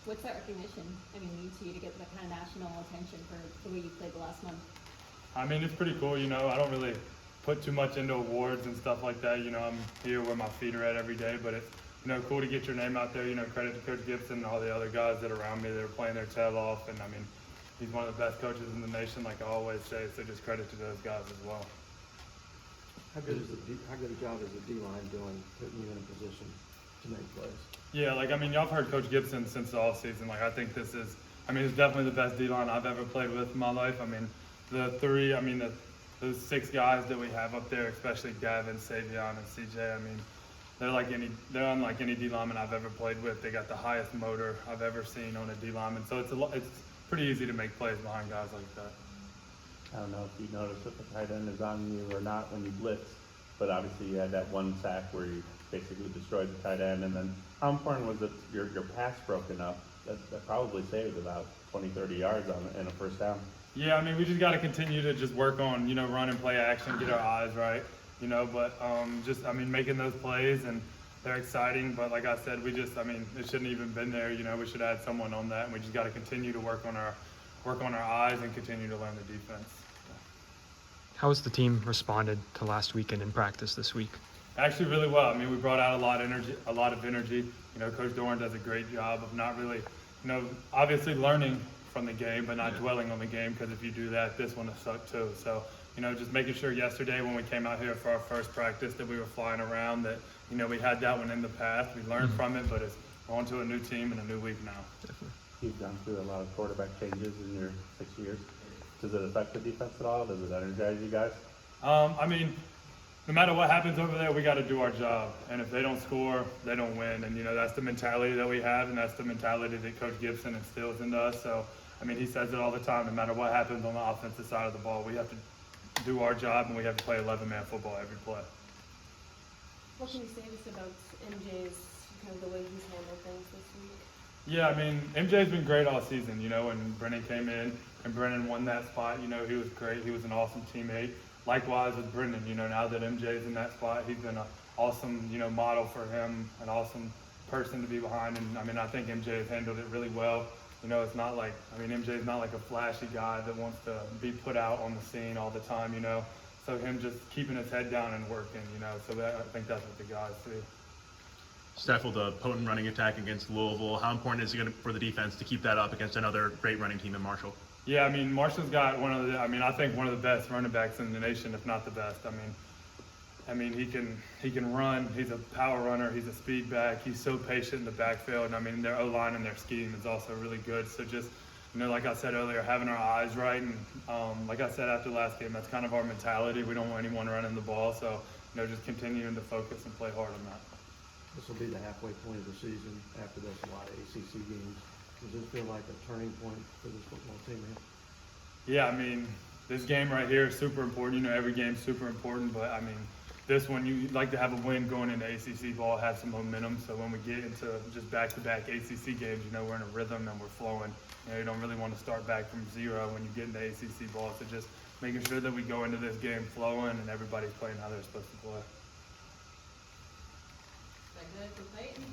What's that recognition, mean to you to get that kind of national attention for the way you played the last month? I mean, it's pretty cool, I don't really put too much into awards and stuff like that. I'm here where my feet are at every day, but it's, cool to get your name out there. Credit to Coach Gibson and all the other guys that are around me that are playing their tail off. And he's one of the best coaches in the nation, like I always say, so just credit to those guys as well. How good a job is the D-line doing, putting you in a position to make plays? Yeah, y'all have heard Coach Gibson since the offseason. I think this is, it's definitely the best D-line I've ever played with in my life. Those 6 guys that we have up there, especially Gavin, Savion, and CJ, they're unlike any D lineman I've ever played with. They got the highest motor I've ever seen on a D lineman. So it's pretty easy to make plays behind guys like that. I don't know if you noticed if the tight end is on you or not when you blitz, but obviously you had that one sack where you basically destroyed the tight end. And then how important was it your pass broken up? That probably saved about 20, 30 yards in a first down. Yeah, we just got to continue to just work on, run and play action, get our eyes right, but making those plays, and they're exciting. But like I said, it shouldn't even been there. We should add someone on that, and we just got to continue to work on our eyes and continue to learn the defense. How has the team responded to last weekend in practice this week? Actually, really well. We brought out a lot of energy. Coach Doran does a great job of not really, obviously learning from the game, but not dwelling on the game, because if you do that, this one will suck too. So, just making sure yesterday when we came out here for our first practice that we were flying around, that, we had that one in the past. We learned from it, but it's on to a new team and a new week now. Definitely. You've gone through a lot of quarterback changes in your 6 years. Does it affect the defense at all? Does it energize you guys? No matter what happens over there, we got to do our job. And if they don't score, they don't win. And, that's the mentality that we have, and that's the mentality that Coach Gibson instills into us. So, he says it all the time. No matter what happens on the offensive side of the ball, we have to do our job, and we have to play 11-man football every play. What can you say to us about MJ's, the way he's handled things this week? Yeah, MJ's been great all season, when Brennan came in and Brennan won that spot, he was great. He was an awesome teammate. Likewise with Brendan, now that MJ's in that spot, he's been an awesome, model for him, an awesome person to be behind. And I think MJ has handled it really well. It's not like, MJ's not like a flashy guy that wants to be put out on the scene all the time, So him just keeping his head down and working, so I think that's what the guys see. Steph, with a potent running attack against Louisville, how important is it for the defense to keep that up against another great running team in Marshall? Yeah, Marshall's got I think one of the best running backs in the nation, if not the best. He can run. He's a power runner. He's a speed back. He's so patient in the backfield. Their O-line and their scheme is also really good. So just, like I said earlier, having our eyes right, and like I said after last game, that's kind of our mentality. We don't want anyone running the ball. So, just continuing to focus and play hard on that. This will be the halfway point of the season. After this, a lot of ACC games. Does this feel like a turning point for this football team here? Yeah, this game right here is super important. Every game's super important, but this one, you'd like to have a win going into ACC ball, have some momentum. So when we get into just back-to-back ACC games, we're in a rhythm and we're flowing. You don't really want to start back from zero when you get into ACC ball. So just making sure that we go into this game flowing and everybody's playing how they're supposed to play. Is that good for Peyton?